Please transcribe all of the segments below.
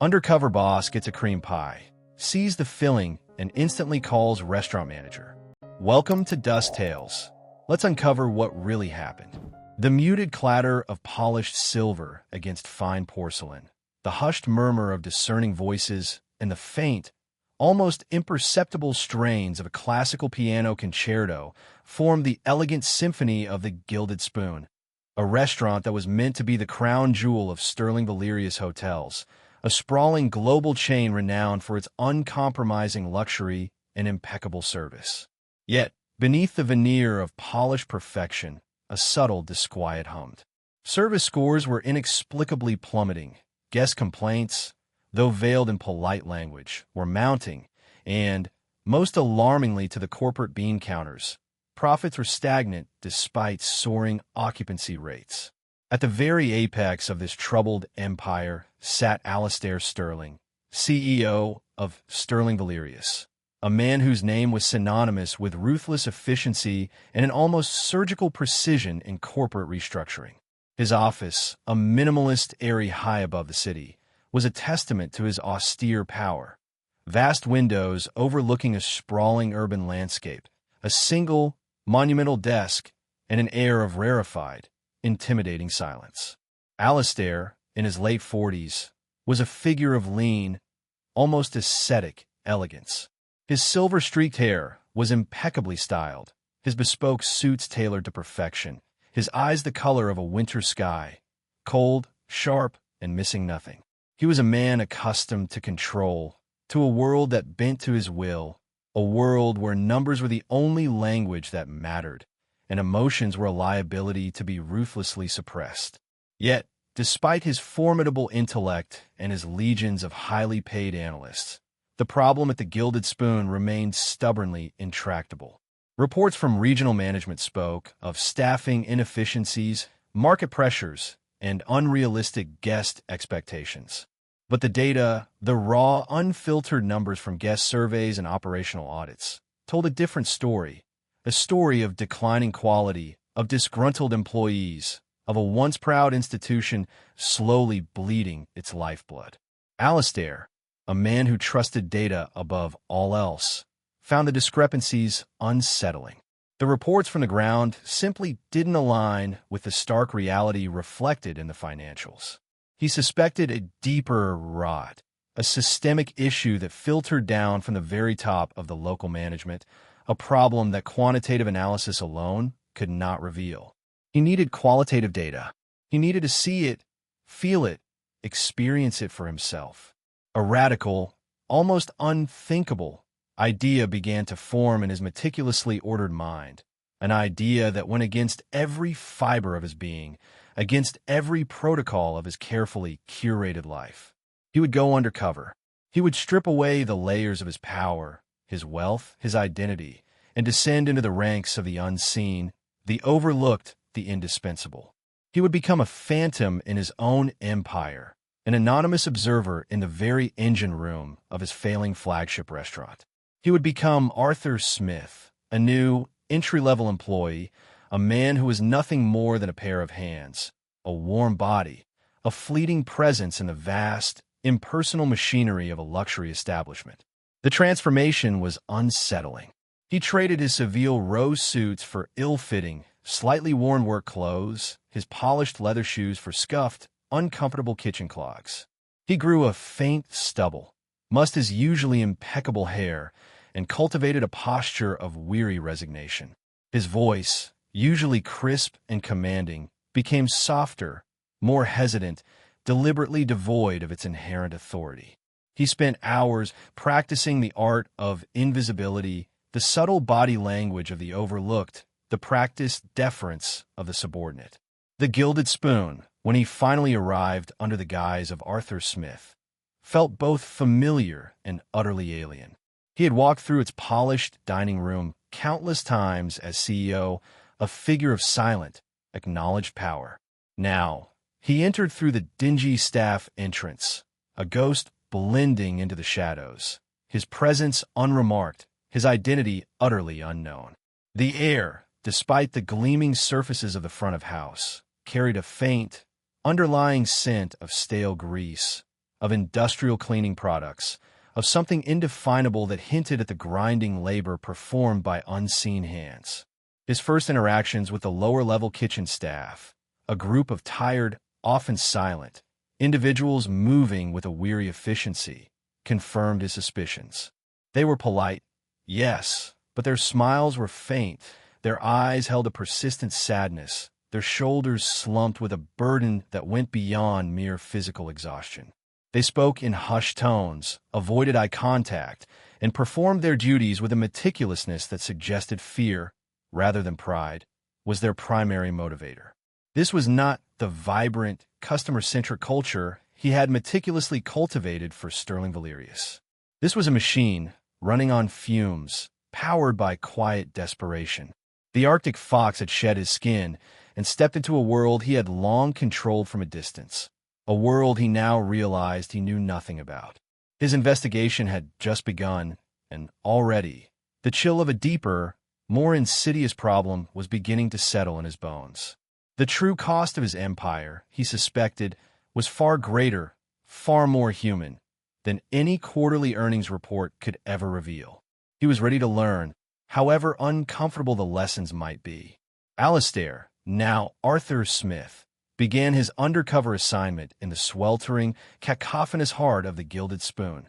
Undercover boss gets a cream pie, sees the filling, and instantly calls restaurant manager. Welcome to Dusk Tales. Let's uncover what really happened. The muted clatter of polished silver against fine porcelain, the hushed murmur of discerning voices, and the faint, almost imperceptible strains of a classical piano concerto formed the elegant symphony of the Gilded Spoon, a restaurant that was meant to be the crown jewel of Sterling Valerius hotels, a sprawling global chain renowned for its uncompromising luxury and impeccable service. Yet, beneath the veneer of polished perfection, a subtle disquiet hummed. Service scores were inexplicably plummeting. Guest complaints, though veiled in polite language, were mounting, and, most alarmingly to the corporate bean counters, profits were stagnant despite soaring occupancy rates. At the very apex of this troubled empire sat Alistair Sterling, CEO of Sterling Valerius, a man whose name was synonymous with ruthless efficiency and an almost surgical precision in corporate restructuring. His office, a minimalist eyrie high above the city, was a testament to his austere power. Vast windows overlooking a sprawling urban landscape, a single, monumental desk, and an air of rarefied, intimidating silence. Alistair, in his late 40s, was a figure of lean, almost ascetic elegance. His silver-streaked hair was impeccably styled, his bespoke suits tailored to perfection, his eyes the color of a winter sky, cold, sharp, and missing nothing. He was a man accustomed to control, to a world that bent to his will, a world where numbers were the only language that mattered, and emotions were a liability to be ruthlessly suppressed. Yet, despite his formidable intellect and his legions of highly paid analysts, the problem at the Gilded Spoon remained stubbornly intractable. Reports from regional management spoke of staffing inefficiencies, market pressures, and unrealistic guest expectations. But the data, the raw, unfiltered numbers from guest surveys and operational audits, told a different story, a story of declining quality, of disgruntled employees, of a once proud institution slowly bleeding its lifeblood. Alistair, a man who trusted data above all else, found the discrepancies unsettling. The reports from the ground simply didn't align with the stark reality reflected in the financials. He suspected a deeper rot, a systemic issue that filtered down from the very top of the local management, a problem that quantitative analysis alone could not reveal. He needed qualitative data. He needed to see it, feel it, experience it for himself. A radical, almost unthinkable idea began to form in his meticulously ordered mind, an idea that went against every fiber of his being, against every protocol of his carefully curated life. He would go undercover. He would strip away the layers of his power, his wealth, his identity, and descend into the ranks of the unseen, the overlooked, the indispensable. He would become a phantom in his own empire, an anonymous observer in the very engine room of his failing flagship restaurant. He would become Arthur Smith, a new, entry-level employee, a man who was nothing more than a pair of hands, a warm body, a fleeting presence in the vast, impersonal machinery of a luxury establishment. The transformation was unsettling. He traded his Seville rose suits for ill-fitting, slightly worn work clothes, his polished leather shoes for scuffed, uncomfortable kitchen clogs. He grew a faint stubble, mussed his usually impeccable hair, and cultivated a posture of weary resignation. His voice, usually crisp and commanding, became softer, more hesitant, deliberately devoid of its inherent authority. He spent hours practicing the art of invisibility, the subtle body language of the overlooked, the practiced deference of the subordinate. The Gilded Spoon, when he finally arrived under the guise of Arthur Smith, felt both familiar and utterly alien. He had walked through its polished dining room countless times as CEO, a figure of silent, acknowledged power. Now, he entered through the dingy staff entrance, a ghost blending into the shadows, his presence unremarked, his identity utterly unknown. The air, despite the gleaming surfaces of the front of house, carried a faint, underlying scent of stale grease, of industrial cleaning products, of something indefinable that hinted at the grinding labor performed by unseen hands. His first interactions with the lower-level kitchen staff, a group of tired, often silent, individuals moving with a weary efficiency, confirmed his suspicions. They were polite, yes, but their smiles were faint, their eyes held a persistent sadness, their shoulders slumped with a burden that went beyond mere physical exhaustion. They spoke in hushed tones, avoided eye contact, and performed their duties with a meticulousness that suggested fear, rather than pride, was their primary motivator. This was not the vibrant, customer-centric culture he had meticulously cultivated for Sterling Valerius. This was a machine, running on fumes, powered by quiet desperation. The Arctic fox had shed his skin and stepped into a world he had long controlled from a distance, a world he now realized he knew nothing about. His investigation had just begun, and already, the chill of a deeper, more insidious problem was beginning to settle in his bones. The true cost of his empire, he suspected, was far greater, far more human, than any quarterly earnings report could ever reveal. He was ready to learn, however uncomfortable the lessons might be. Alistair, now Arthur Smith, began his undercover assignment in the sweltering, cacophonous heart of the Gilded Spoon,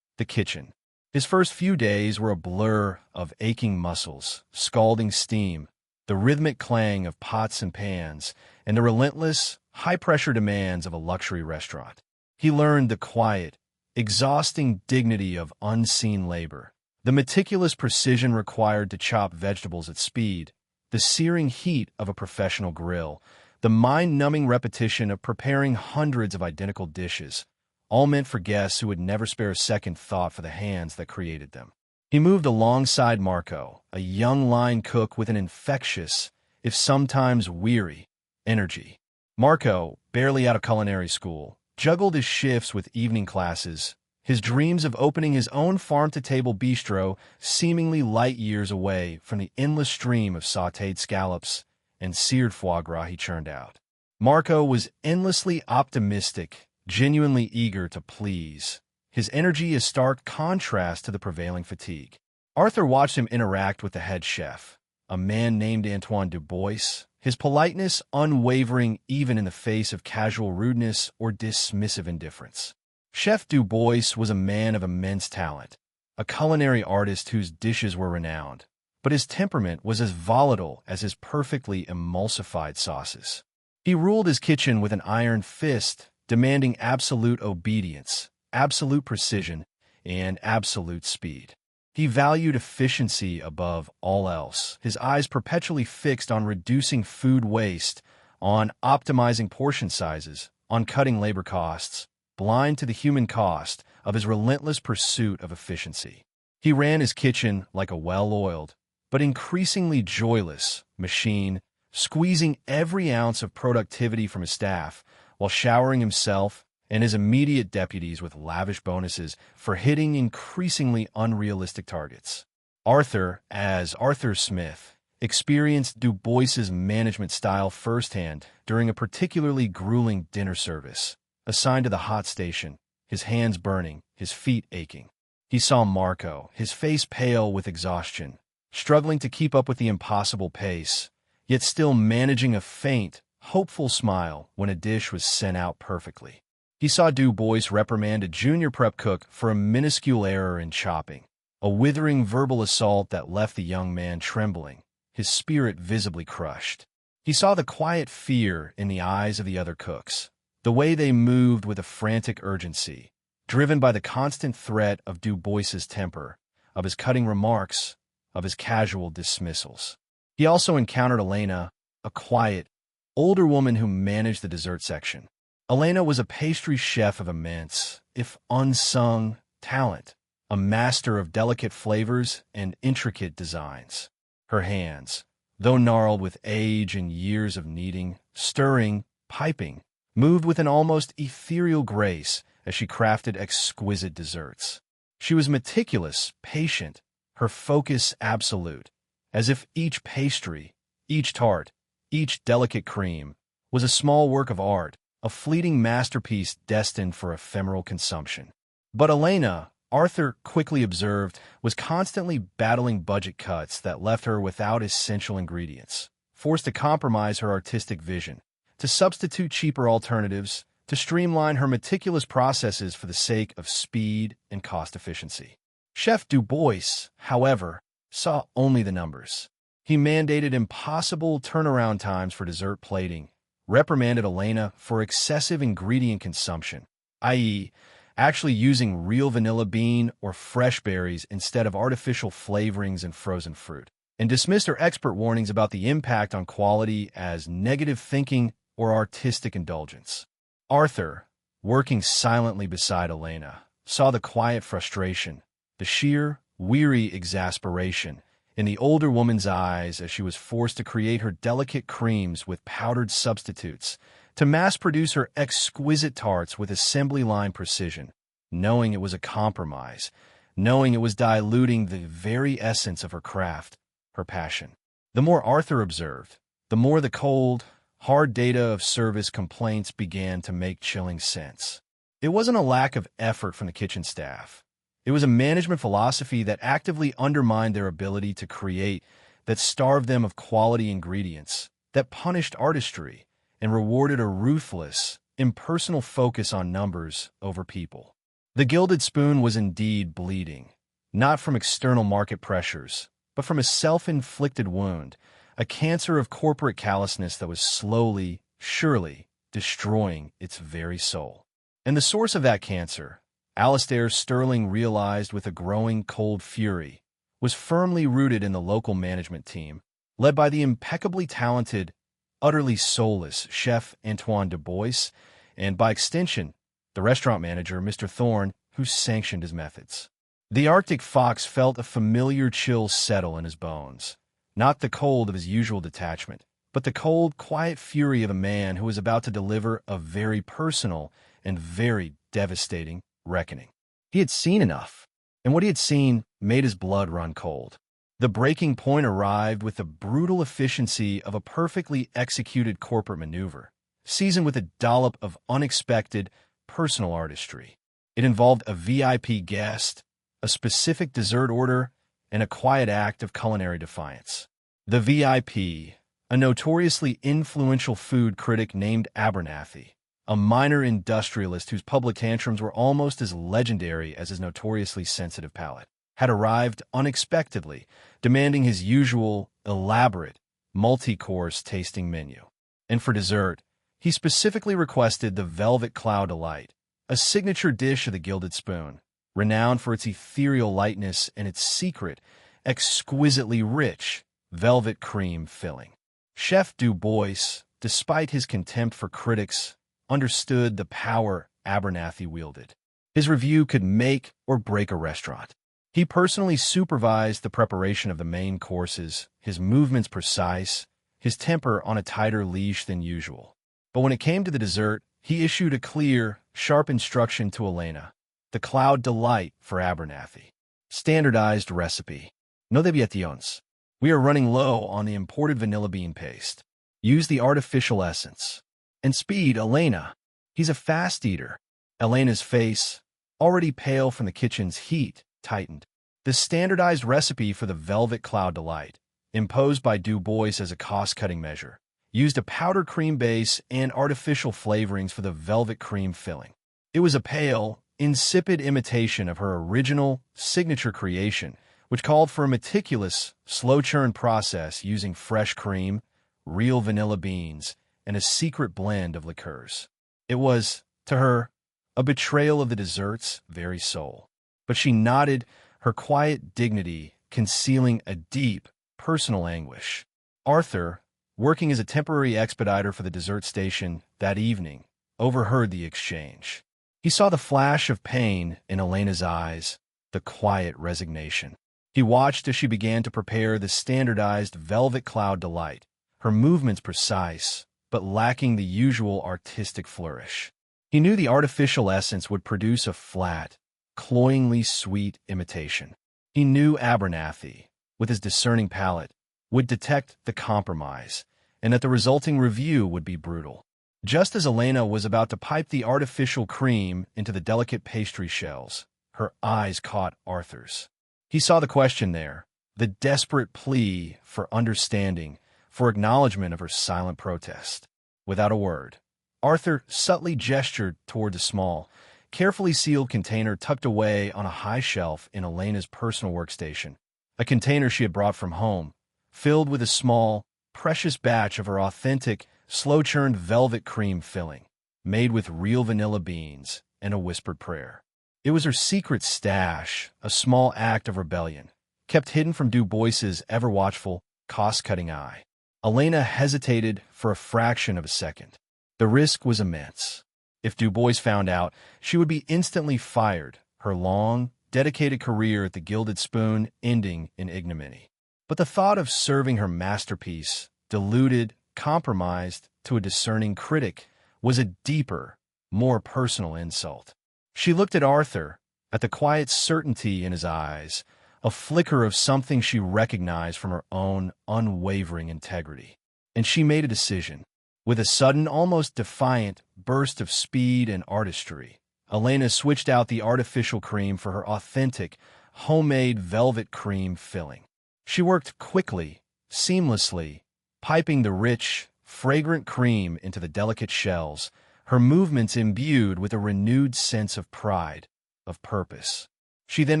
the kitchen. His first few days were a blur of aching muscles, scalding steam, the rhythmic clang of pots and pans, and the relentless, high-pressure demands of a luxury restaurant. He learned the quiet, exhausting dignity of unseen labor, the meticulous precision required to chop vegetables at speed, the searing heat of a professional grill, the mind-numbing repetition of preparing hundreds of identical dishes, all meant for guests who would never spare a second thought for the hands that created them. He moved alongside Marco, a young line cook with an infectious, if sometimes weary, energy. Marco, barely out of culinary school, juggled his shifts with evening classes, his dreams of opening his own farm-to-table bistro seemingly light years away from the endless stream of sautéed scallops and seared foie gras he churned out. Marco was endlessly optimistic, genuinely eager to please, his energy a stark contrast to the prevailing fatigue. Arthur watched him interact with the head chef, a man named Antoine Dubois, his politeness unwavering even in the face of casual rudeness or dismissive indifference. Chef Dubois was a man of immense talent, a culinary artist whose dishes were renowned, but his temperament was as volatile as his perfectly emulsified sauces. He ruled his kitchen with an iron fist, demanding absolute obedience, absolute precision, and absolute speed. He valued efficiency above all else, his eyes perpetually fixed on reducing food waste, on optimizing portion sizes, on cutting labor costs, blind to the human cost of his relentless pursuit of efficiency. He ran his kitchen like a well-oiled, but increasingly joyless, machine, squeezing every ounce of productivity from his staff, while showering himself and his immediate deputies with lavish bonuses for hitting increasingly unrealistic targets. Arthur, as Arthur Smith, experienced Dubois's management style firsthand during a particularly grueling dinner service. Assigned to the hot station, his hands burning, his feet aching. He saw Marco, his face pale with exhaustion, struggling to keep up with the impossible pace, yet still managing a faint, hopeful smile when a dish was sent out perfectly. He saw Dubois reprimand a junior prep cook for a minuscule error in chopping, a withering verbal assault that left the young man trembling, his spirit visibly crushed. He saw the quiet fear in the eyes of the other cooks, the way they moved with a frantic urgency, driven by the constant threat of Dubois's temper, of his cutting remarks, of his casual dismissals. He also encountered Elena, a quiet, older woman who managed the dessert section. Elena was a pastry chef of immense, if unsung, talent, a master of delicate flavors and intricate designs. Her hands, though gnarled with age and years of kneading, stirring, piping, moved with an almost ethereal grace as she crafted exquisite desserts. She was meticulous, patient, her focus absolute, as if each pastry, each tart, each delicate cream was a small work of art, a fleeting masterpiece destined for ephemeral consumption. But Elena, Arthur quickly observed, was constantly battling budget cuts that left her without essential ingredients, forced to compromise her artistic vision, to substitute cheaper alternatives, to streamline her meticulous processes for the sake of speed and cost efficiency. Chef Du Bois, however, saw only the numbers. He mandated impossible turnaround times for dessert plating, reprimanded Elena for excessive ingredient consumption, i.e., actually using real vanilla bean or fresh berries instead of artificial flavorings and frozen fruit, and dismissed her expert warnings about the impact on quality as negative thinking or artistic indulgence. Arthur, working silently beside Elena, saw the quiet frustration, the sheer, weary exasperation in the older woman's eyes as she was forced to create her delicate creams with powdered substitutes, to mass-produce her exquisite tarts with assembly-line precision, knowing it was a compromise, knowing it was diluting the very essence of her craft, her passion. The more Arthur observed, the more the cold, hard data of service complaints began to make chilling sense. It wasn't a lack of effort from the kitchen staff. It was a management philosophy that actively undermined their ability to create, that starved them of quality ingredients, that punished artistry, and rewarded a ruthless, impersonal focus on numbers over people. The Gilded Spoon was indeed bleeding, not from external market pressures, but from a self-inflicted wound, a cancer of corporate callousness that was slowly, surely, destroying its very soul. And the source of that cancer, Alistair Sterling realized with a growing cold fury, was firmly rooted in the local management team, led by the impeccably talented, utterly soulless Chef Antoine Du Bois, and by extension, the restaurant manager, Mr. Thorne, who sanctioned his methods. The Arctic fox felt a familiar chill settle in his bones, not the cold of his usual detachment, but the cold, quiet fury of a man who was about to deliver a very personal and very devastating reckoning. He had seen enough, and what he had seen made his blood run cold. The breaking point arrived with the brutal efficiency of a perfectly executed corporate maneuver, seasoned with a dollop of unexpected, personal artistry. It involved a VIP guest, a specific dessert order, and a quiet act of culinary defiance. The VIP, a notoriously influential food critic named Abernathy, a minor industrialist whose public tantrums were almost as legendary as his notoriously sensitive palate, had arrived unexpectedly, demanding his usual, elaborate, multi-course tasting menu. And for dessert, he specifically requested the Velvet Cloud Delight, a signature dish of the Gilded Spoon, renowned for its ethereal lightness and its secret, exquisitely rich, velvet cream filling. Chef Du Bois, despite his contempt for critics, understood the power Abernathy wielded. His review could make or break a restaurant. He personally supervised the preparation of the main courses, his movements precise, his temper on a tighter leash than usual. But when it came to the dessert, he issued a clear, sharp instruction to Elena: the Cloud Delight for Abernathy. Standardized recipe. No deviations. We are running low on the imported vanilla bean paste. Use the artificial essence. And speed, Elena. He's a fast eater. Elena's face, already pale from the kitchen's heat, tightened. The standardized recipe for the Velvet Cloud Delight, imposed by Du Bois as a cost-cutting measure, used a powdered cream base and artificial flavorings for the velvet cream filling. It was a pale, insipid imitation of her original, signature creation, which called for a meticulous, slow-churn process using fresh cream, real vanilla beans, and a secret blend of liqueurs. It was, to her, a betrayal of the dessert's very soul. But she nodded, her quiet dignity concealing a deep, personal anguish. Arthur, working as a temporary expediter for the dessert station that evening, overheard the exchange. He saw the flash of pain in Elena's eyes, the quiet resignation. He watched as she began to prepare the standardized Velvet Cloud Delight, her movements precise, but lacking the usual artistic flourish. He knew the artificial essence would produce a flat, cloyingly sweet imitation. He knew Abernathy, with his discerning palate, would detect the compromise, and that the resulting review would be brutal. Just as Elena was about to pipe the artificial cream into the delicate pastry shells, her eyes caught Arthur's. He saw the question there, the desperate plea for understanding, for acknowledgement of her silent protest. Without a word, Arthur subtly gestured toward the small, carefully sealed container tucked away on a high shelf in Elena's personal workstation, a container she had brought from home, filled with a small, precious batch of her authentic, slow-churned velvet cream filling, made with real vanilla beans and a whispered prayer. It was her secret stash, a small act of rebellion, kept hidden from Du Bois's ever-watchful, cost-cutting eye. Elena hesitated for a fraction of a second. The risk was immense. If Du Bois found out, she would be instantly fired, her long, dedicated career at the Gilded Spoon ending in ignominy. But the thought of serving her masterpiece, diluted, compromised to a discerning critic, was a deeper, more personal insult. She looked at Arthur, at the quiet certainty in his eyes, a flicker of something she recognized from her own unwavering integrity. And she made a decision. With a sudden, almost defiant burst of speed and artistry, Elena switched out the artificial cream for her authentic, homemade velvet cream filling. She worked quickly, seamlessly, piping the rich, fragrant cream into the delicate shells, her movements imbued with a renewed sense of pride, of purpose. She then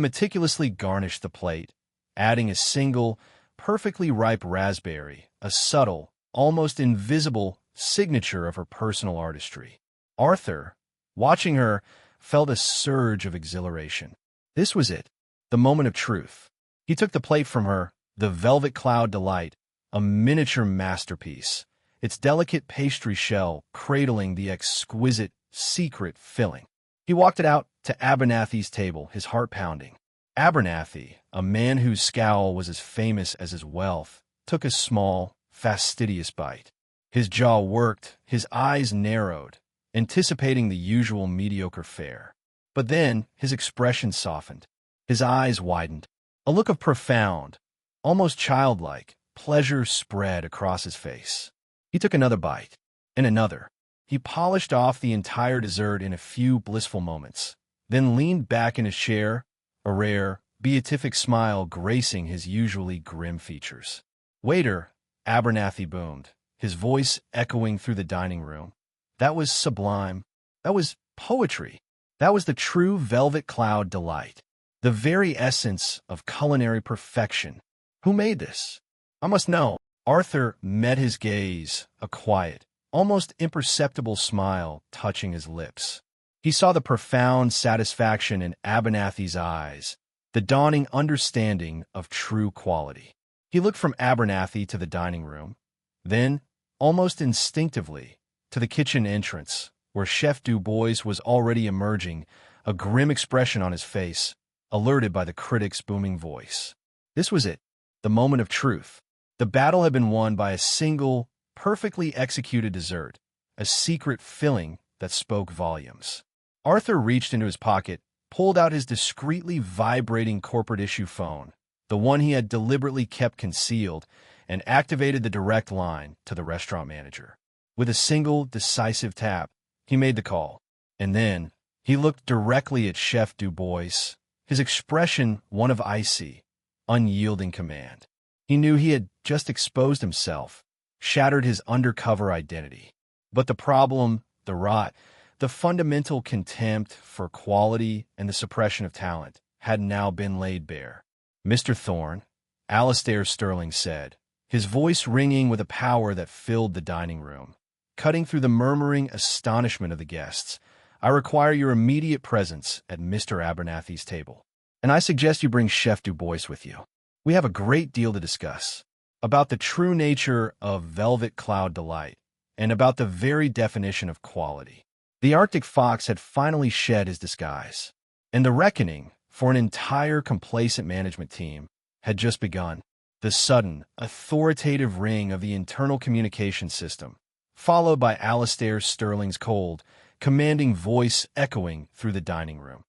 meticulously garnished the plate, adding a single, perfectly ripe raspberry, a subtle, almost invisible signature of her personal artistry. Arthur, watching her, felt a surge of exhilaration. This was it, the moment of truth. He took the plate from her, the Velvet Cloud Delight, a miniature masterpiece, its delicate pastry shell cradling the exquisite, secret filling. He walked it out to Abernathy's table, his heart pounding. Abernathy, a man whose scowl was as famous as his wealth, took a small, fastidious bite. His jaw worked, his eyes narrowed, anticipating the usual mediocre fare. But then his expression softened. His eyes widened. A look of profound, almost childlike, pleasure spread across his face. He took another bite, and another. He polished off the entire dessert in a few blissful moments, then leaned back in his chair, a rare, beatific smile gracing his usually grim features. "Waiter," Abernathy boomed, his voice echoing through the dining room. That was sublime. That was poetry. That was the true Velvet Cloud Delight. The very essence of culinary perfection. Who made this? I must know. Arthur met his gaze, a quiet, almost imperceptible smile touching his lips. He saw the profound satisfaction in Abernathy's eyes, the dawning understanding of true quality. He looked from Abernathy to the dining room, then, almost instinctively, to the kitchen entrance, where Chef Du Bois was already emerging, a grim expression on his face, alerted by the critic's booming voice. This was it, the moment of truth. The battle had been won by a single, perfectly executed dessert, a secret filling that spoke volumes. Arthur reached into his pocket, pulled out his discreetly vibrating corporate-issue phone, the one he had deliberately kept concealed, and activated the direct line to the restaurant manager. With a single, decisive tap, he made the call. And then, he looked directly at Chef Du Bois, his expression one of icy, unyielding command. He knew he had just exposed himself, shattered his undercover identity. But the problem, the rot, the fundamental contempt for quality and the suppression of talent had now been laid bare. "Mr. Thorne," Alistair Sterling said, his voice ringing with a power that filled the dining room, cutting through the murmuring astonishment of the guests, "I require your immediate presence at Mr. Abernathy's table. And I suggest you bring Chef Du Bois with you. We have a great deal to discuss about the true nature of Velvet Cloud Delight and about the very definition of quality." The Arctic Fox had finally shed his disguise, and the reckoning for an entire complacent management team had just begun. The sudden, authoritative ring of the internal communication system, followed by Alistair Sterling's cold, commanding voice echoing through the dining room.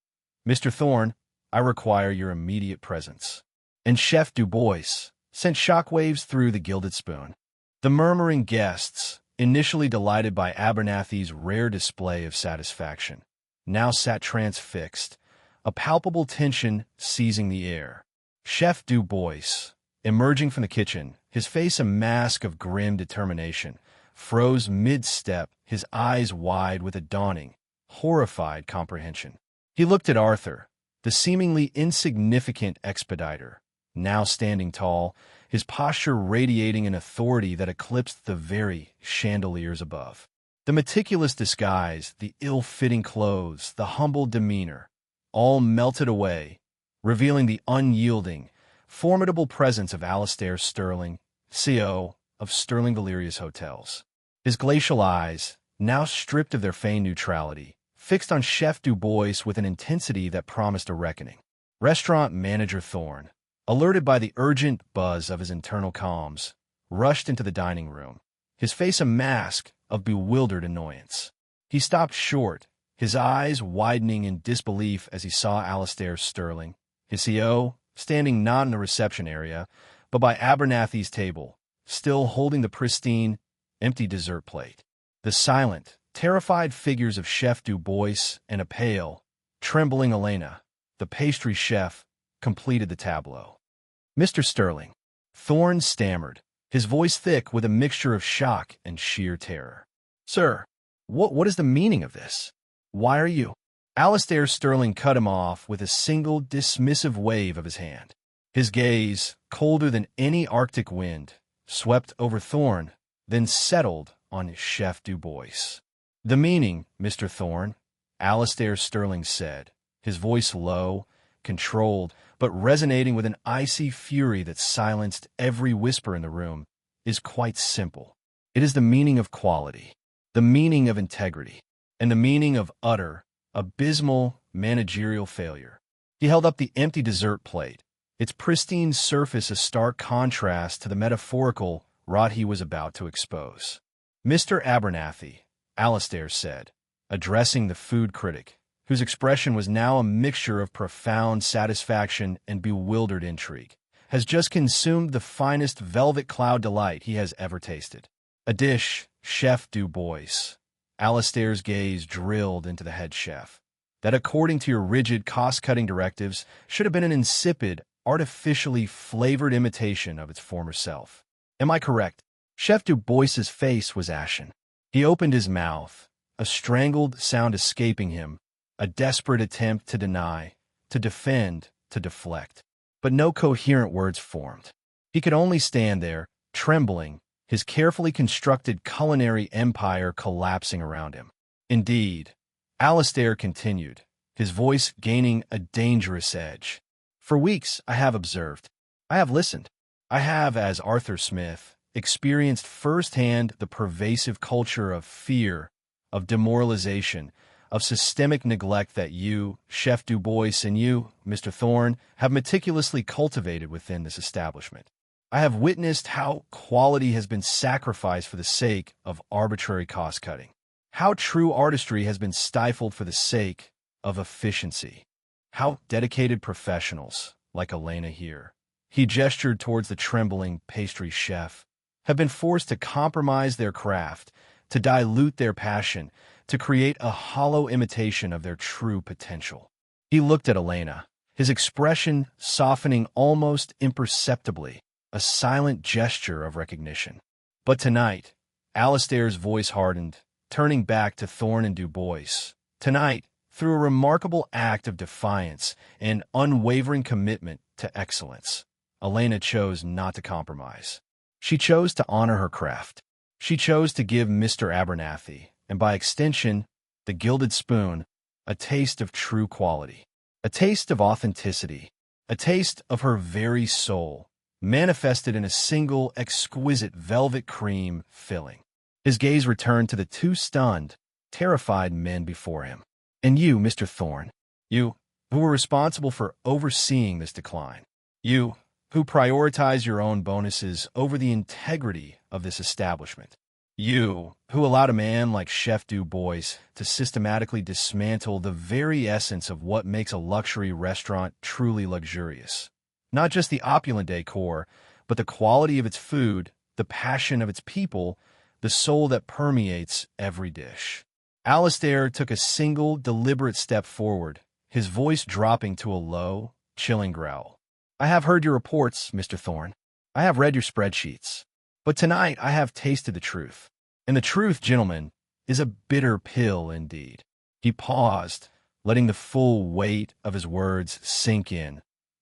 "Mr. Thorne, I require your immediate presence." And Chef Du Bois sent shockwaves through the Gilded Spoon. The murmuring guests, initially delighted by Abernathy's rare display of satisfaction, now sat transfixed, a palpable tension seizing the air. Chef Du Bois, emerging from the kitchen, his face a mask of grim determination, froze mid-step, his eyes wide with a dawning, horrified comprehension. He looked at Arthur, the seemingly insignificant expediter, now standing tall, his posture radiating an authority that eclipsed the very chandeliers above. The meticulous disguise, the ill-fitting clothes, the humble demeanor, all melted away, revealing the unyielding, formidable presence of Alistair Sterling, CEO of Sterling Valerius Hotels. His glacial eyes, now stripped of their feigned neutrality, fixed on Chef Du Bois with an intensity that promised a reckoning. Restaurant manager Thorne, alerted by the urgent buzz of his internal comms, rushed into the dining room, his face a mask of bewildered annoyance. He stopped short, his eyes widening in disbelief as he saw Alistair Sterling, his CEO, standing not in the reception area, but by Abernathy's table, still holding the pristine, empty dessert plate. The silent, terrified figures of Chef Du Bois and a pale, trembling Elena, the pastry chef, completed the tableau. "Mr. Sterling," Thorne stammered, his voice thick with a mixture of shock and sheer terror. "Sir, what is the meaning of this? Why are you—" Alistair Sterling cut him off with a single dismissive wave of his hand. His gaze, colder than any Arctic wind, swept over Thorne, then settled on Chef Du Bois. "The meaning, Mr. Thorne," Alistair Sterling said, his voice low, controlled, but resonating with an icy fury that silenced every whisper in the room, "is quite simple. It is the meaning of quality, the meaning of integrity, and the meaning of utter, abysmal managerial failure." He held up the empty dessert plate, its pristine surface a stark contrast to the metaphorical rot he was about to expose. "Mr. Abernathy," Alistair said, addressing the food critic, whose expression was now a mixture of profound satisfaction and bewildered intrigue, "has just consumed the finest velvet cloud delight he has ever tasted. A dish, Chef Du Bois," Alistair's gaze drilled into the head chef, "that according to your rigid cost-cutting directives should have been an insipid, artificially flavored imitation of its former self. Am I correct?" Chef Du Bois's face was ashen. He opened his mouth, a strangled sound escaping him, a desperate attempt to deny, to defend, to deflect. But no coherent words formed. He could only stand there, trembling, his carefully constructed culinary empire collapsing around him. "Indeed," Alistair continued, his voice gaining a dangerous edge. "For weeks I have observed. I have listened. I have, as Arthur Smith, experienced firsthand the pervasive culture of fear, of demoralization, of systemic neglect that you, Chef Du Bois, and you, Mr. Thorne, have meticulously cultivated within this establishment. I have witnessed how quality has been sacrificed for the sake of arbitrary cost-cutting, how true artistry has been stifled for the sake of efficiency, how dedicated professionals, like Elena here," he gestured towards the trembling pastry chef, "have been forced to compromise their craft, to dilute their passion, to create a hollow imitation of their true potential." He looked at Elena, his expression softening almost imperceptibly, a silent gesture of recognition. But tonight, Alistair's voice hardened, turning back to Thorne and Du Bois. Tonight, through a remarkable act of defiance and unwavering commitment to excellence, Elena chose not to compromise. She chose to honor her craft. She chose to give Mr. Abernathy, and by extension, the Gilded Spoon, a taste of true quality, a taste of authenticity, a taste of her very soul, manifested in a single exquisite velvet cream filling. His gaze returned to the two stunned, terrified men before him. "And you, Mr. Thorne, you, who were responsible for overseeing this decline, you, who prioritize your own bonuses over the integrity of this establishment, you, who allowed a man like Chef Du Bois to systematically dismantle the very essence of what makes a luxury restaurant truly luxurious. Not just the opulent decor, but the quality of its food, the passion of its people, the soul that permeates every dish. Alistair took a single, deliberate step forward, his voice dropping to a low, chilling growl. "I have heard your reports, Mr. Thorne. I have read your spreadsheets. But tonight I have tasted the truth. And the truth, gentlemen, is a bitter pill indeed." He paused, letting the full weight of his words sink in,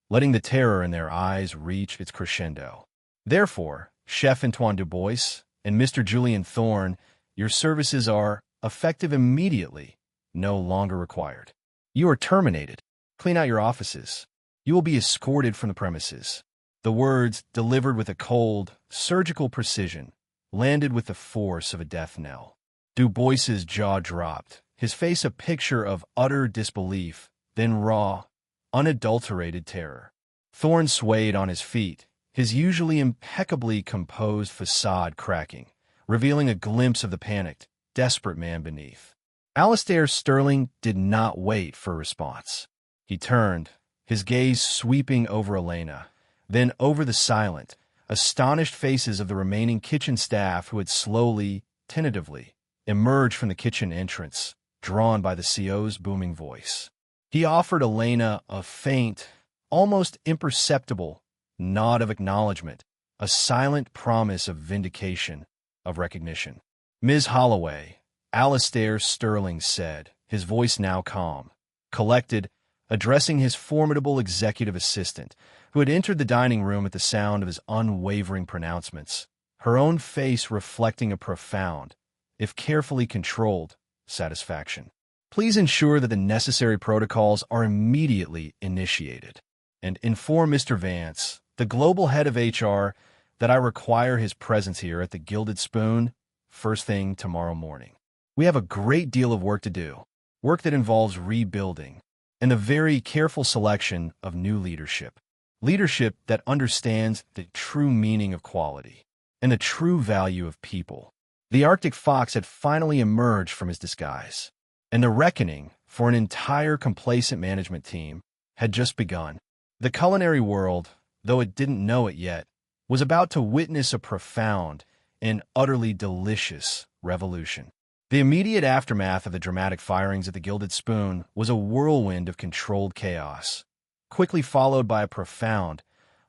letting the terror in their eyes reach its crescendo. "Therefore, Chef Antoine Dubois and Mr. Julian Thorne, your services are, effective immediately, no longer required. You are terminated. Clean out your offices. You will be escorted from the premises." The words, delivered with a cold, surgical precision, landed with the force of a death knell. Dubois's jaw dropped, his face a picture of utter disbelief, then raw, unadulterated terror. Thorne swayed on his feet, his usually impeccably composed facade cracking, revealing a glimpse of the panicked, desperate man beneath. Alistair Sterling did not wait for a response. He turned, his gaze sweeping over Elena, then over the silent, astonished faces of the remaining kitchen staff who had slowly, tentatively, emerged from the kitchen entrance, drawn by the CEO's booming voice. He offered Elena a faint, almost imperceptible nod of acknowledgement, a silent promise of vindication, of recognition. "Ms. Holloway," Alistair Sterling said, his voice now calm, collected, addressing his formidable executive assistant, who had entered the dining room at the sound of his unwavering pronouncements, her own face reflecting a profound, if carefully controlled, satisfaction. "Please ensure that the necessary protocols are immediately initiated, and inform Mr. Vance, the global head of HR, that I require his presence here at the Gilded Spoon first thing tomorrow morning. We have a great deal of work to do, work that involves rebuilding, and the very careful selection of new leadership. Leadership that understands the true meaning of quality and the true value of people." The Arctic fox had finally emerged from his disguise, and the reckoning for an entire complacent management team had just begun. The culinary world, though it didn't know it yet, was about to witness a profound and utterly delicious revolution. The immediate aftermath of the dramatic firings at the Gilded Spoon was a whirlwind of controlled chaos, quickly followed by a profound,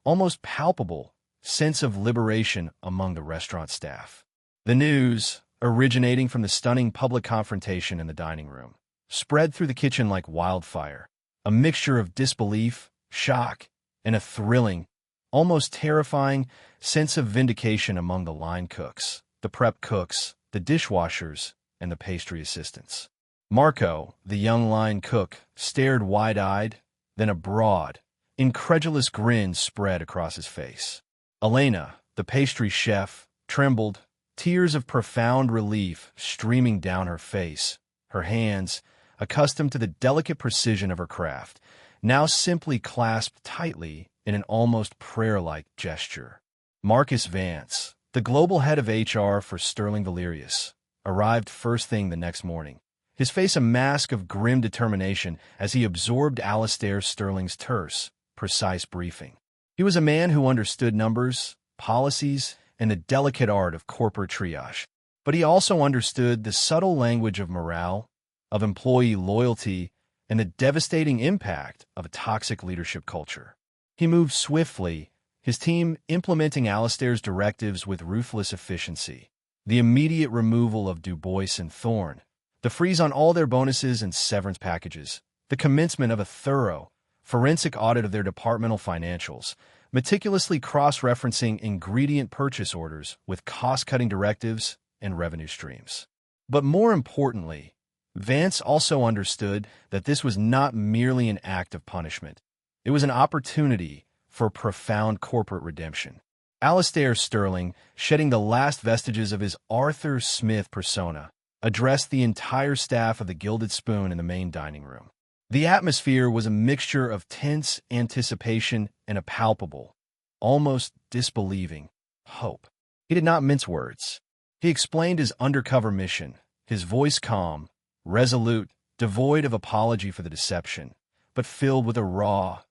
almost palpable, sense of liberation among the restaurant staff. The news, originating from the stunning public confrontation in the dining room, spread through the kitchen like wildfire, a mixture of disbelief, shock, and a thrilling, almost terrifying sense of vindication among the line cooks, the prep cooks, the dishwashers, and the pastry assistants. Marco, the young line cook, stared wide-eyed, then a broad, incredulous grin spread across his face. Elena, the pastry chef, trembled, tears of profound relief streaming down her face, her hands, accustomed to the delicate precision of her craft, now simply clasped tightly in an almost prayer-like gesture. Marcus Vance, the global head of HR for Sterling Valerius, arrived first thing the next morning, his face a mask of grim determination as he absorbed Alistair Sterling's terse, precise briefing. He was a man who understood numbers, policies, and the delicate art of corporate triage, but he also understood the subtle language of morale, of employee loyalty, and the devastating impact of a toxic leadership culture. He moved swiftly, his team implementing Alistair's directives with ruthless efficiency. The immediate removal of Dubois and Thorne, the freeze on all their bonuses and severance packages, the commencement of a thorough, forensic audit of their departmental financials, meticulously cross-referencing ingredient purchase orders with cost-cutting directives and revenue streams. But more importantly, Vance also understood that this was not merely an act of punishment. It was an opportunity for profound corporate redemption. Alistair Sterling, shedding the last vestiges of his Arthur Smith persona, addressed the entire staff of the Gilded Spoon in the main dining room. The atmosphere was a mixture of tense anticipation and a palpable, almost disbelieving, hope. He did not mince words. He explained his undercover mission, his voice calm, resolute, devoid of apology for the deception, but filled with a raw,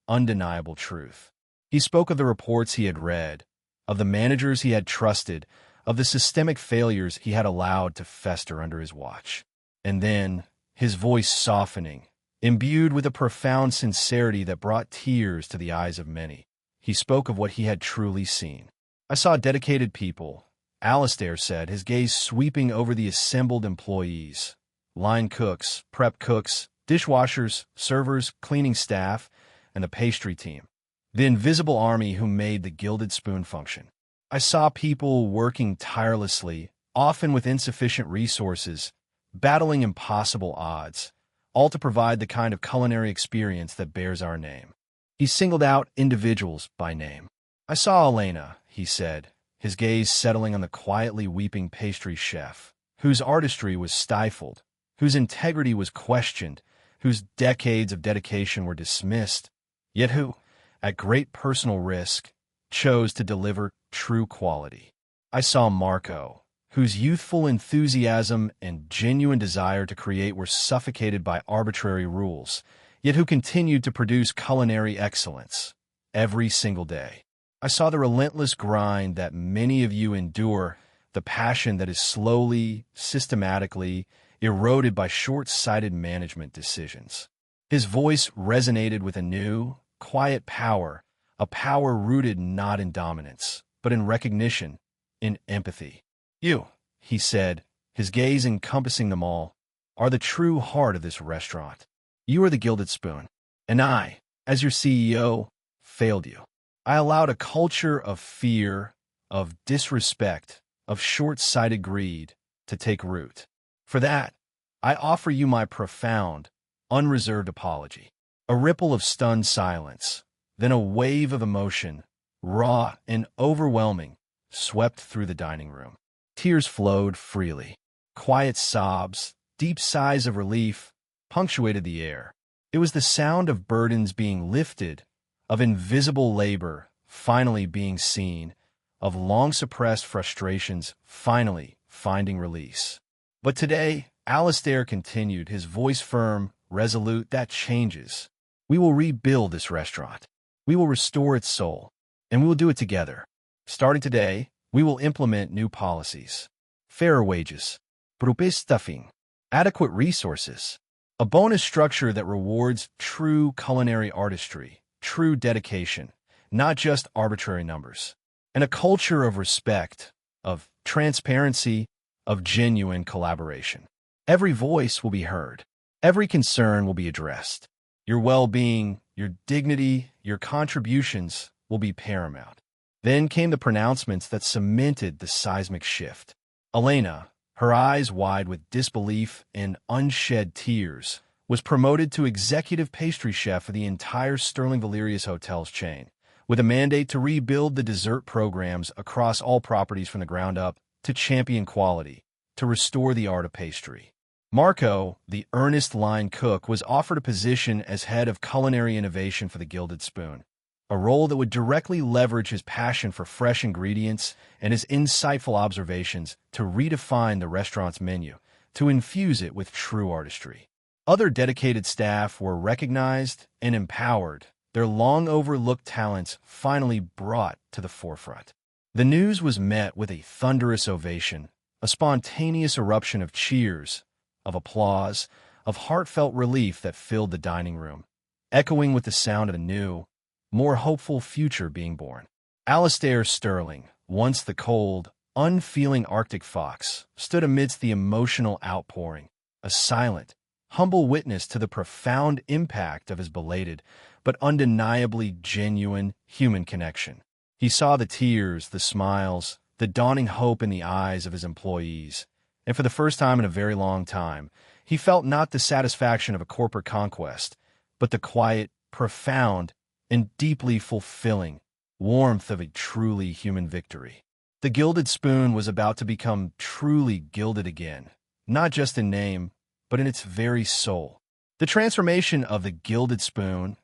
undeniable truth. He spoke of the reports he had read, of the managers he had trusted, of the systemic failures he had allowed to fester under his watch. And then, his voice softening, imbued with a profound sincerity that brought tears to the eyes of many, he spoke of what he had truly seen. "I saw dedicated people," Alistair said, his gaze sweeping over the assembled employees. Line cooks, prep cooks, dishwashers, servers, cleaning staff, and the pastry team. The invisible army who made the Gilded Spoon function. "I saw people working tirelessly, often with insufficient resources, battling impossible odds, all to provide the kind of culinary experience that bears our name." He singled out individuals by name. "I saw Elena," he said, his gaze settling on the quietly weeping pastry chef, whose artistry was stifled, whose integrity was questioned, whose decades of dedication were dismissed, yet who, at great personal risk, chose to deliver true quality. "I saw Marco, whose youthful enthusiasm and genuine desire to create were suffocated by arbitrary rules, yet who continued to produce culinary excellence every single day. I saw the relentless grind that many of you endure, the passion that is slowly, systematically eroded by short-sighted management decisions." His voice resonated with a new, quiet power, a power rooted not in dominance, but in recognition, in empathy. "You," he said, his gaze encompassing them all, "are the true heart of this restaurant. You are the Gilded Spoon. And I, as your CEO, failed you. I allowed a culture of fear, of disrespect, of short-sighted greed to take root. For that, I offer you my profound, unreserved apology." A ripple of stunned silence, then a wave of emotion, raw and overwhelming, swept through the dining room. Tears flowed freely. Quiet sobs, deep sighs of relief, punctuated the air. It was the sound of burdens being lifted, of invisible labor finally being seen, of long-suppressed frustrations finally finding release. "But today," Alistair continued, his voice firm, resolute, "that changes. We will rebuild this restaurant. We will restore its soul, and we will do it together. Starting today, we will implement new policies. Fairer wages, proper stuffing, adequate resources, a bonus structure that rewards true culinary artistry, true dedication, not just arbitrary numbers, and a culture of respect, of transparency, of genuine collaboration. Every voice will be heard. Every concern will be addressed. Your well-being, your dignity, your contributions will be paramount." Then came the pronouncements that cemented the seismic shift. Elena, her eyes wide with disbelief and unshed tears, was promoted to executive pastry chef for the entire Sterling Valerius Hotels chain, with a mandate to rebuild the dessert programs across all properties from the ground up, to champion quality, to restore the art of pastry. Marco, the earnest line cook, was offered a position as head of culinary innovation for the Gilded Spoon, a role that would directly leverage his passion for fresh ingredients and his insightful observations to redefine the restaurant's menu, to infuse it with true artistry. Other dedicated staff were recognized and empowered, their long-overlooked talents finally brought to the forefront. The news was met with a thunderous ovation, a spontaneous eruption of cheers, of applause, of heartfelt relief that filled the dining room, echoing with the sound of a new, more hopeful future being born. Alistair Sterling, once the cold, unfeeling Arctic fox, stood amidst the emotional outpouring, a silent, humble witness to the profound impact of his belated but undeniably genuine human connection. He saw the tears, the smiles, the dawning hope in the eyes of his employees, and for the first time in a very long time, he felt not the satisfaction of a corporate conquest, but the quiet, profound, and deeply fulfilling warmth of a truly human victory. The Gilded Spoon was about to become truly gilded again, not just in name, but in its very soul. The transformation of the Gilded Spoon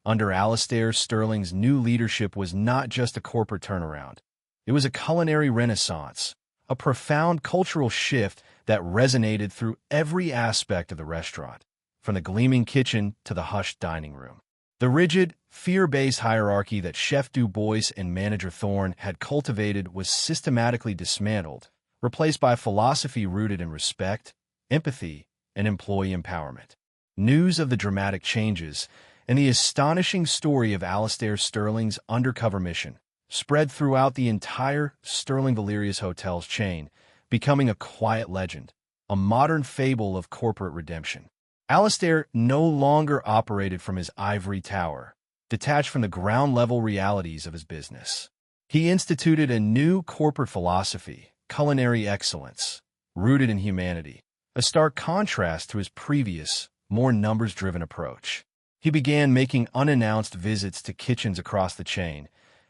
under Alistair Sterling's new leadership was not just a corporate turnaround. It was a culinary renaissance, a profound cultural shift that resonated through every aspect of the restaurant, from the gleaming kitchen to the hushed dining room. The rigid, fear-based hierarchy that Chef Du Bois and manager Thorne had cultivated was systematically dismantled, replaced by a philosophy rooted in respect, empathy, and employee empowerment. News of the dramatic changes and the astonishing story of Alistair Sterling's undercover mission spread throughout the entire Sterling Valerius Hotels chain, becoming a quiet legend, a modern fable of corporate redemption. Alistair no longer operated from his ivory tower, detached from the ground-level realities of his business. He instituted a new corporate philosophy, culinary excellence, rooted in humanity, a stark contrast to his previous, more numbers-driven approach. He began making unannounced visits to kitchens across the chain,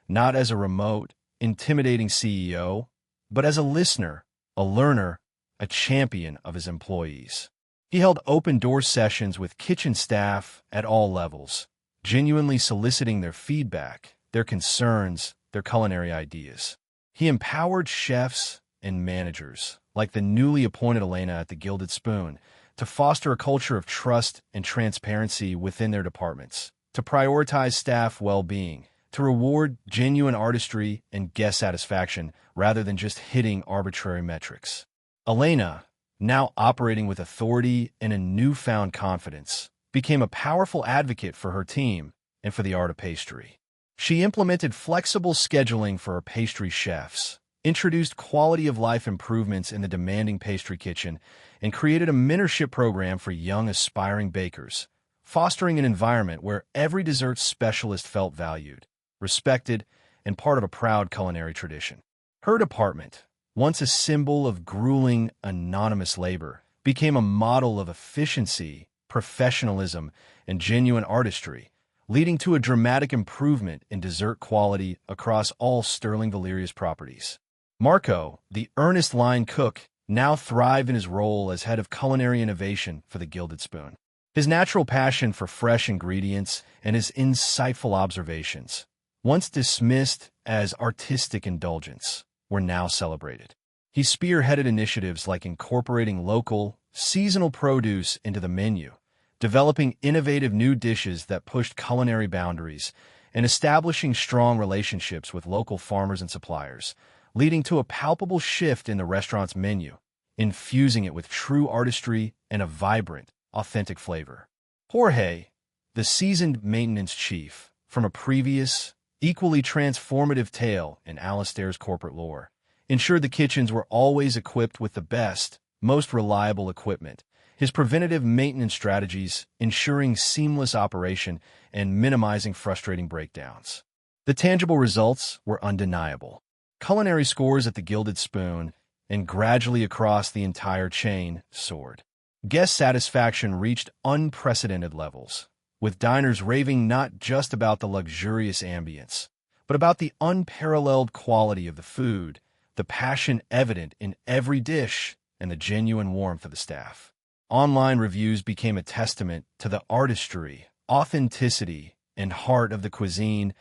not as a remote, intimidating CEO, but as a listener, a learner, a champion of his employees. He held open-door sessions with kitchen staff at all levels, genuinely soliciting their feedback, their concerns, their culinary ideas. He empowered chefs and managers, like the newly appointed Elena at the Gilded Spoon, to foster a culture of trust and transparency within their departments, to prioritize staff well-being, to reward genuine artistry and guest satisfaction rather than just hitting arbitrary metrics. Elena, now operating with authority and a newfound confidence, became a powerful advocate for her team and for the art of pastry. She implemented flexible scheduling for her pastry chefs, introduced quality-of-life improvements in the demanding pastry kitchen, and created a mentorship program for young aspiring bakers, fostering an environment where every dessert specialist felt valued, respected, and part of a proud culinary tradition. Her department, once a symbol of grueling, anonymous labor, became a model of efficiency, professionalism, and genuine artistry, leading to a dramatic improvement in dessert quality across all Sterling Valerius properties. Marco, the earnest line cook, now thrived in his role as head of culinary innovation for the Gilded Spoon. His natural passion for fresh ingredients and his insightful observations, once dismissed as artistic indulgence, were now celebrated. He spearheaded initiatives like incorporating local, seasonal produce into the menu, developing innovative new dishes that pushed culinary boundaries, and establishing strong relationships with local farmers and suppliers, leading to a palpable shift in the restaurant's menu, infusing it with true artistry and a vibrant, authentic flavor. Jorge, the seasoned maintenance chief from a previous, equally transformative tale in Alistair's corporate lore, ensured the kitchens were always equipped with the best, most reliable equipment, his preventative maintenance strategies ensuring seamless operation and minimizing frustrating breakdowns. The tangible results were undeniable. Culinary scores at the Gilded Spoon, and gradually across the entire chain, soared. Guest satisfaction reached unprecedented levels, with diners raving not just about the luxurious ambience, but about the unparalleled quality of the food, the passion evident in every dish, and the genuine warmth of the staff. Online reviews became a testament to the artistry, authenticity, and heart of the cuisine,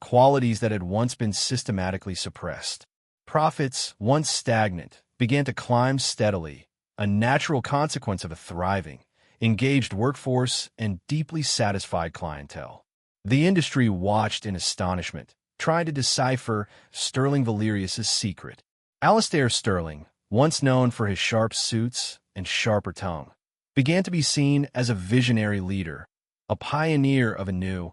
qualities that had once been systematically suppressed. Profits, once stagnant, began to climb steadily, a natural consequence of a thriving, engaged workforce and deeply satisfied clientele. The industry watched in astonishment, trying to decipher Sterling Valerius's secret. Alistair Sterling, once known for his sharp suits and sharper tongue, began to be seen as a visionary leader, a pioneer of a new,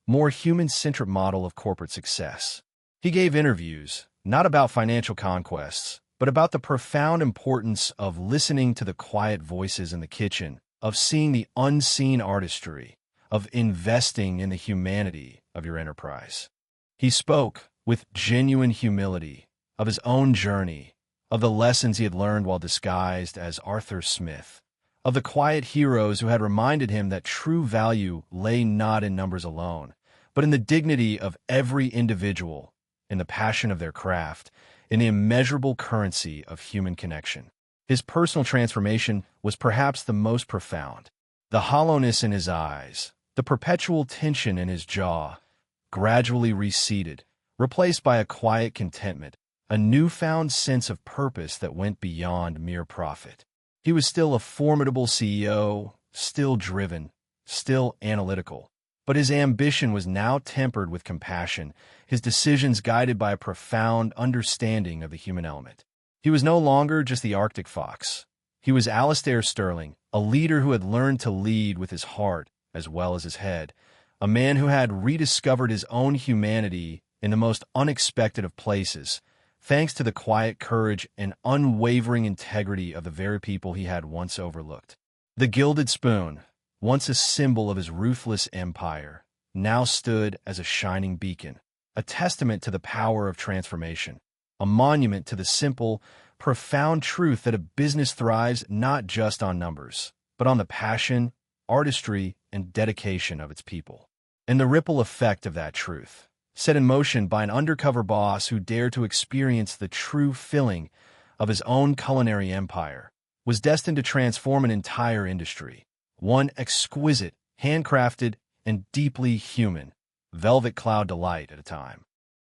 more human-centric model of corporate success. He gave interviews, not about financial conquests, but about the profound importance of listening to the quiet voices in the kitchen, of seeing the unseen artistry, of investing in the humanity of your enterprise. He spoke, with genuine humility, of his own journey, of the lessons he had learned while disguised as Arthur Smith, of the quiet heroes who had reminded him that true value lay not in numbers alone, but in the dignity of every individual, in the passion of their craft, in the immeasurable currency of human connection. His personal transformation was perhaps the most profound. The hollowness in his eyes, the perpetual tension in his jaw, gradually receded, replaced by a quiet contentment, a newfound sense of purpose that went beyond mere profit. He was still a formidable CEO, still driven, still analytical, But his ambition was now tempered with compassion, his decisions guided by a profound understanding of the human element. He was no longer just the Arctic fox. He was Alistair Sterling, a leader who had learned to lead with his heart as well as his head, a man who had rediscovered his own humanity in the most unexpected of places, thanks to the quiet courage and unwavering integrity of the very people he had once overlooked. The gilded spoon, once a symbol of his ruthless empire, now stood as a shining beacon, a testament to the power of transformation, a monument to the simple, profound truth that a business thrives not just on numbers, but on the passion, artistry, and dedication of its people. And the ripple effect of that truth, set in motion by an undercover boss who dared to experience the true filling of his own culinary empire, was destined to transform an entire industry. One exquisite, handcrafted, and deeply human, velvet cloud delight at a time.